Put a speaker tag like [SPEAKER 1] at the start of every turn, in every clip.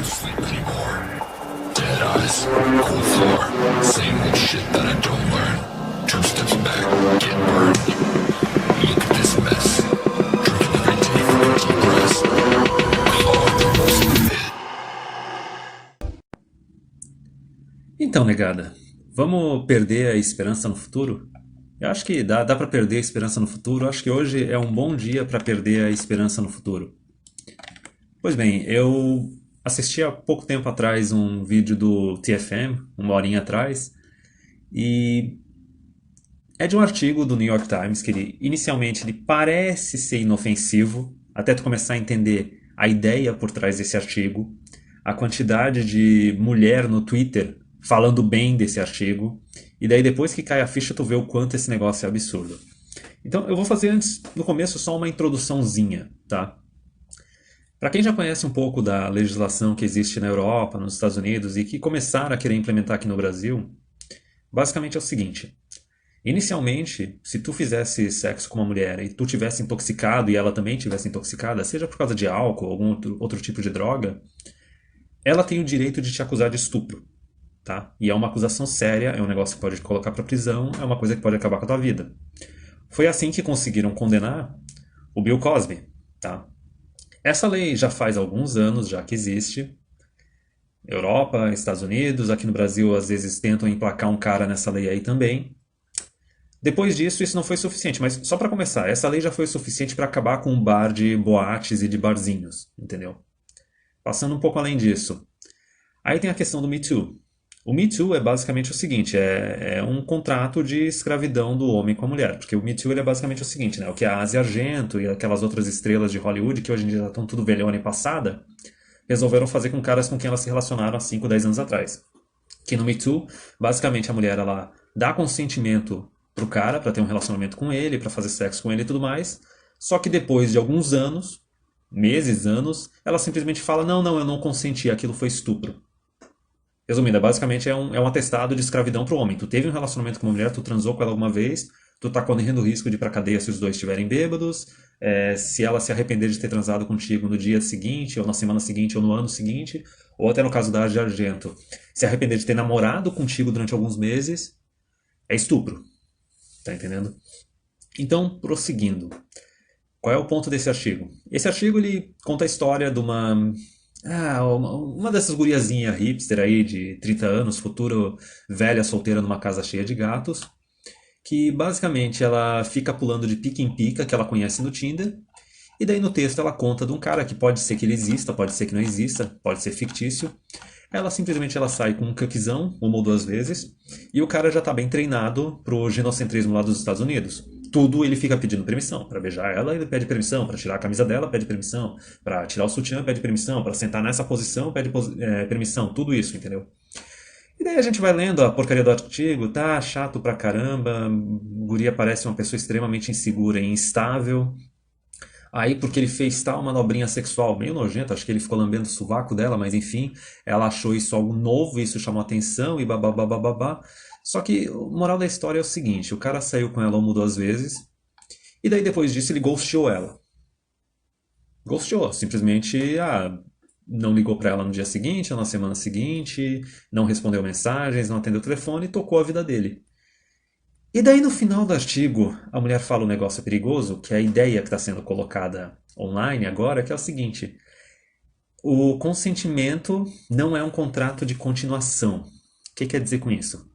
[SPEAKER 1] sleep anymore. Dead eyes, cold floor, same old shit that I don't learn. 2 steps back, get burned. Look at this mess. Drinking every day for a deep breath. Claw the most of it.
[SPEAKER 2] Então, negada, vamos perder a esperança no futuro? Eu acho que dá para perder a esperança no futuro. Eu acho que hoje é um bom dia para perder a esperança no futuro. Pois bem, eu assisti há pouco tempo atrás um vídeo do TFM, uma horinha atrás, e é de um artigo do New York Times que inicialmente ele parece ser inofensivo, até tu começar a entender a ideia por trás desse artigo, a quantidade de mulher no Twitter falando bem desse artigo, e daí depois que cai a ficha tu vê o quanto esse negócio é absurdo. Então eu vou fazer antes, no começo, só uma introduçãozinha, tá? Para quem já conhece um pouco da legislação que existe na Europa, nos Estados Unidos e que começaram a querer implementar aqui no Brasil, basicamente é o seguinte. Inicialmente, se tu fizesse sexo com uma mulher e tu tivesse intoxicado e ela também tivesse intoxicada, seja por causa de álcool ou algum outro tipo de droga, ela tem o direito de te acusar de estupro, tá? E é uma acusação séria, é um negócio que pode te colocar pra prisão, é uma coisa que pode acabar com a tua vida. Foi assim que conseguiram condenar o Bill Cosby, tá? Essa lei já faz alguns anos já que existe. Europa, Estados Unidos, aqui no Brasil às vezes tentam emplacar um cara nessa lei aí também. Depois disso, isso não foi suficiente, mas só para começar, essa lei já foi suficiente para acabar com um bar de boates e de barzinhos, entendeu? Passando um pouco além disso. Aí tem a questão do Me Too. O Me Too é basicamente o seguinte, é um contrato de escravidão do homem com a mulher, porque o Me Too ele é basicamente o seguinte, né? O que a Asia Argento e aquelas outras estrelas de Hollywood, que hoje em dia estão tudo velhona e passada, resolveram fazer com caras com quem elas se relacionaram há 5, 10 anos atrás. Que no Me Too, basicamente a mulher ela dá consentimento pro cara para ter um relacionamento com ele, para fazer sexo com ele e tudo mais, só que depois de alguns anos, meses, anos, ela simplesmente fala, não, não, eu não consenti, aquilo foi estupro. Resumindo, basicamente é um atestado de escravidão pro homem. Tu teve um relacionamento com uma mulher, tu transou com ela alguma vez, tu tá correndo o risco de ir pra cadeia se os dois estiverem bêbados, se ela se arrepender de ter transado contigo no dia seguinte, ou na semana seguinte, ou no ano seguinte, ou até no caso da Age Argento, se arrepender de ter namorado contigo durante alguns meses, é estupro. Tá entendendo? Então, prosseguindo. Qual é o ponto desse artigo? Esse artigo ele conta a história de uma dessas guriazinhas hipster aí de 30 anos, futuro velha solteira numa casa cheia de gatos, que basicamente ela fica pulando de pica em pica que ela conhece no Tinder, e daí no texto ela conta de um cara que pode ser que ele exista, pode ser que não exista, pode ser fictício. Ela simplesmente ela sai com um cuckzão, 1 ou 2 vezes, e o cara já tá bem treinado pro genocentrismo lá dos Estados Unidos. Tudo ele fica pedindo permissão. Pra beijar ela, ele pede permissão. Pra tirar a camisa dela, pede permissão. Pra tirar o sutiã, pede permissão. Pra sentar nessa posição, pede permissão. Tudo isso, entendeu? E daí a gente vai lendo a porcaria do artigo, tá chato pra caramba, guria parece uma pessoa extremamente insegura e instável. Aí, porque ele fez tal manobrinha sexual meio nojenta, acho que ele ficou lambendo o sovaco dela, mas enfim, ela achou isso algo novo, isso chamou atenção e babá. Só que o moral da história é o seguinte: o cara saiu com ela 1 ou 2 vezes, e daí depois disso ele ghosteou ela. Ghosteou, simplesmente, não ligou pra ela no dia seguinte, ou na semana seguinte, não respondeu mensagens, não atendeu o telefone e tocou a vida dele. E daí no final do artigo, a mulher fala um negócio perigoso, que é a ideia que está sendo colocada online agora, que é o seguinte: o consentimento não é um contrato de continuação. O que quer dizer com isso?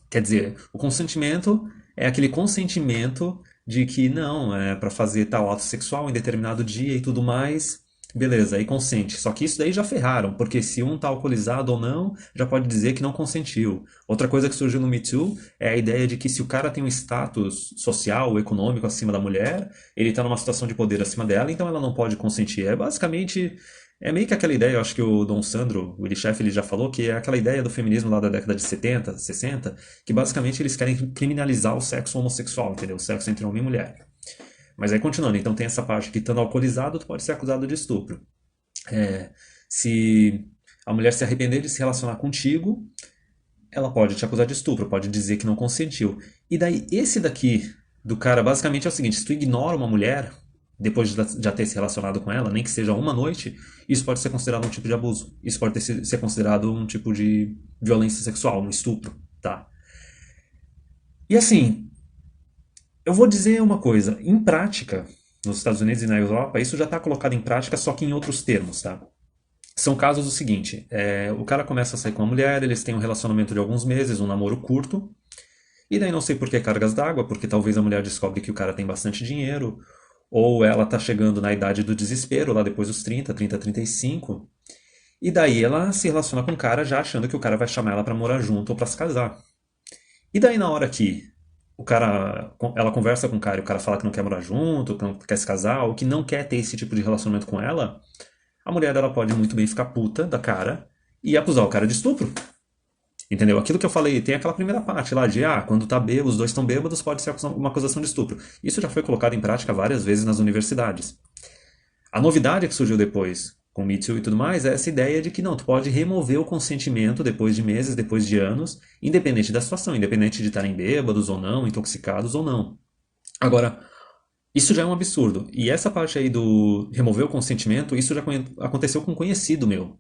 [SPEAKER 2] Quer dizer, o consentimento é aquele consentimento de que não, é para fazer tal ato sexual em determinado dia e tudo mais. Beleza, aí consente. Só que isso daí já ferraram, porque se um tá alcoolizado ou não, já pode dizer que não consentiu. Outra coisa que surgiu no Me Too é a ideia de que se o cara tem um status social, econômico acima da mulher, ele tá numa situação de poder acima dela, então ela não pode consentir. É basicamente, é meio que aquela ideia, eu acho que o Dom Sandro, o Willi Schaff, ele já falou, que é aquela ideia do feminismo lá da década de 70, 60, que basicamente eles querem criminalizar o sexo homossexual, entendeu? O sexo entre homem e mulher. Mas aí continuando, então tem essa parte que estando alcoolizado, tu pode ser acusado de estupro. Se a mulher se arrepender de se relacionar contigo, ela pode te acusar de estupro, pode dizer que não consentiu. E daí, esse daqui, do cara, basicamente é o seguinte: se tu ignora uma mulher, depois de já ter se relacionado com ela, nem que seja uma noite, isso pode ser considerado um tipo de abuso. Isso pode ser considerado um tipo de violência sexual, um estupro, tá? E assim, eu vou dizer uma coisa, em prática, nos Estados Unidos e na Europa, isso já está colocado em prática, só que em outros termos, tá? São casos do seguinte, o cara começa a sair com uma mulher, eles têm um relacionamento de alguns meses, um namoro curto, e daí não sei por que cargas d'água, porque talvez a mulher descobre que o cara tem bastante dinheiro, ou ela tá chegando na idade do desespero, lá depois dos 30, 35, e daí ela se relaciona com o cara já achando que o cara vai chamar ela pra morar junto ou pra se casar. E daí na hora que ela conversa com o cara e o cara fala que não quer morar junto, que não quer se casar, ou que não quer ter esse tipo de relacionamento com ela, a mulher dela pode muito bem ficar puta da cara e acusar o cara de estupro. Entendeu? Aquilo que eu falei, tem aquela primeira parte lá de, quando tá bêbado, os dois estão bêbados, pode ser uma acusação de estupro. Isso já foi colocado em prática várias vezes nas universidades. A novidade que surgiu depois, com o Me Too e tudo mais, é essa ideia de que não, tu pode remover o consentimento depois de meses, depois de anos, independente da situação, independente de estarem bêbados ou não, intoxicados ou não. Agora, isso já é um absurdo. E essa parte aí do remover o consentimento, isso já aconteceu com um conhecido meu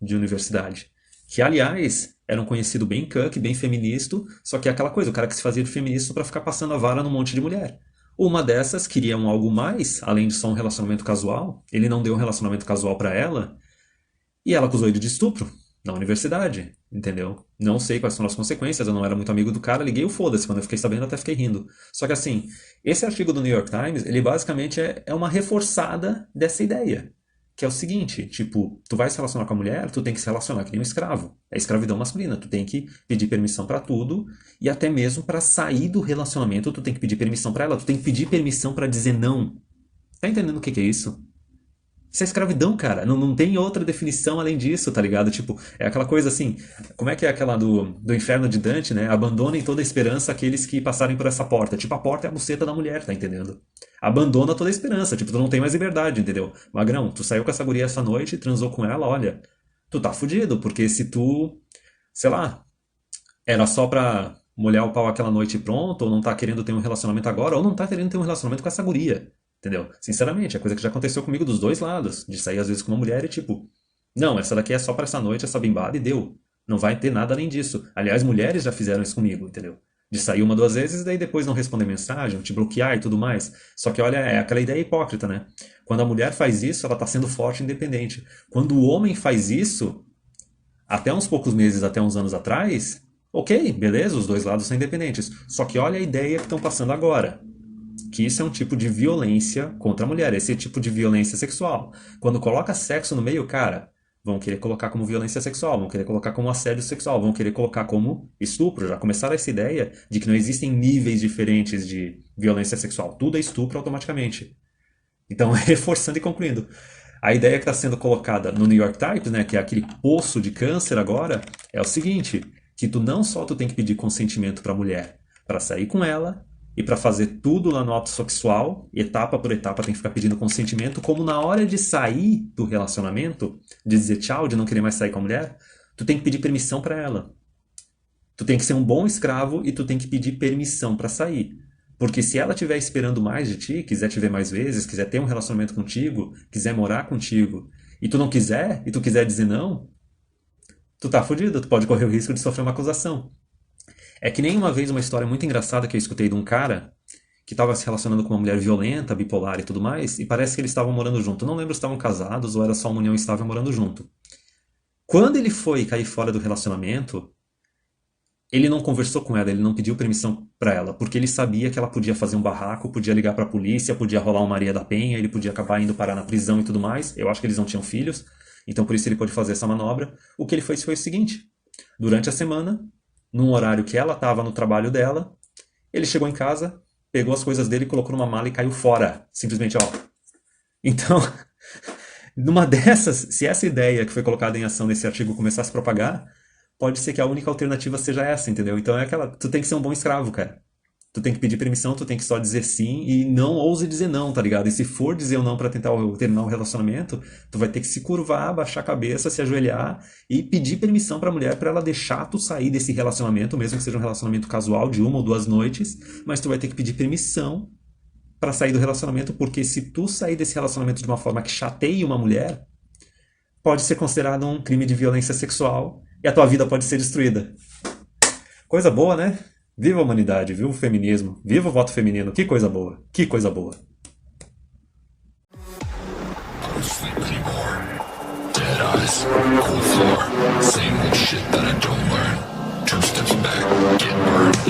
[SPEAKER 2] de universidade. Que, aliás, era um conhecido bem cuck, bem feminista, só que é aquela coisa, o cara que se fazia de feminista pra ficar passando a vara num monte de mulher. Uma dessas queria algo mais, além de só um relacionamento casual. Ele não deu um relacionamento casual pra ela, e ela acusou ele de estupro na universidade, entendeu? Não sei quais foram as consequências, eu não era muito amigo do cara, liguei o foda-se, quando eu fiquei sabendo até fiquei rindo. Só que assim, esse artigo do New York Times, ele basicamente é uma reforçada dessa ideia. Que é o seguinte, tipo, tu vai se relacionar com a mulher, tu tem que se relacionar que nem um escravo. É escravidão masculina, tu tem que pedir permissão pra tudo e até mesmo pra sair do relacionamento, tu tem que pedir permissão pra ela, tu tem que pedir permissão pra dizer não. Tá entendendo o que é isso? Isso é escravidão, cara. Não tem outra definição além disso, tá ligado? Tipo, é aquela coisa assim. Como é que é aquela do inferno de Dante, né? Abandonem toda a esperança aqueles que passarem por essa porta. Tipo, a porta é a buceta da mulher, tá entendendo? Abandona toda a esperança. Tipo, tu não tem mais liberdade, entendeu? Magrão, tu saiu com essa guria essa noite, transou com ela, olha. Tu tá fudido, porque se tu, sei lá, era só pra molhar o pau aquela noite e pronto, ou não tá querendo ter um relacionamento agora, ou não tá querendo ter um relacionamento com essa guria. Entendeu? Sinceramente, é coisa que já aconteceu comigo dos dois lados. De sair às vezes com uma mulher e tipo, não, essa daqui é só pra essa noite, essa bimbada e deu. Não vai ter nada além disso. Aliás, mulheres já fizeram isso comigo, entendeu? De sair uma, duas vezes e daí depois não responder mensagem, te bloquear e tudo mais. Só que olha, é aquela ideia hipócrita, né? Quando a mulher faz isso, ela tá sendo forte e independente. Quando o homem faz isso, até uns poucos meses, até uns anos atrás, ok, beleza, os dois lados são independentes. Só que olha a ideia que estão passando agora. Que isso é um tipo de violência contra a mulher, esse é tipo de violência sexual. Quando coloca sexo no meio, cara, vão querer colocar como violência sexual, vão querer colocar como assédio sexual, vão querer colocar como estupro. Já começaram essa ideia de que não existem níveis diferentes de violência sexual. Tudo é estupro automaticamente. Então, reforçando e concluindo. A ideia que está sendo colocada no New York Times, né, que é aquele poço de câncer agora, é o seguinte, que tu não só tu tem que pedir consentimento para a mulher para sair com ela, e para fazer tudo lá no ato sexual, etapa por etapa tem que ficar pedindo consentimento, como na hora de sair do relacionamento, de dizer tchau, de não querer mais sair com a mulher, tu tem que pedir permissão para ela. Tu tem que ser um bom escravo e tu tem que pedir permissão para sair. Porque se ela estiver esperando mais de ti, quiser te ver mais vezes, quiser ter um relacionamento contigo, quiser morar contigo, e tu não quiser, e tu quiser dizer não, tu tá fudido, tu pode correr o risco de sofrer uma acusação. É que nem uma vez uma história muito engraçada que eu escutei de um cara que estava se relacionando com uma mulher violenta, bipolar e tudo mais, e parece que eles estavam morando junto. Não lembro se estavam casados ou era só uma união estável morando junto. Quando ele foi cair fora do relacionamento, ele não conversou com ela, ele não pediu permissão para ela, porque ele sabia que ela podia fazer um barraco, podia ligar para a polícia, podia rolar uma Maria da Penha, ele podia acabar indo parar na prisão e tudo mais. Eu acho que eles não tinham filhos, então por isso ele pôde fazer essa manobra. O que ele fez foi o seguinte: durante a semana, num horário que ela estava no trabalho dela, ele chegou em casa, pegou as coisas dele, colocou numa mala e caiu fora. Simplesmente, ó. Então, numa dessas, se essa ideia que foi colocada em ação nesse artigo começar a se propagar, pode ser que a única alternativa seja essa, entendeu? Então é aquela, tu tem que ser um bom escravo, cara. Tu tem que pedir permissão, tu tem que só dizer sim e não ouse dizer não, tá ligado? E se for dizer o não pra tentar terminar o relacionamento, tu vai ter que se curvar, baixar a cabeça, se ajoelhar e pedir permissão pra mulher pra ela deixar tu sair desse relacionamento, mesmo que seja um relacionamento casual de uma ou duas noites, mas tu vai ter que pedir permissão para sair do relacionamento, porque se tu sair desse relacionamento de uma forma que chateie uma mulher, pode ser considerado um crime de violência sexual e a tua vida pode ser destruída. Coisa boa, né? Viva a humanidade, viva o feminismo, viva o voto feminino, que coisa boa, que coisa boa.
[SPEAKER 1] I don't sleep anymore. Dead eyes, cold floor, same old shit that I don't learn. Two steps back, get burned.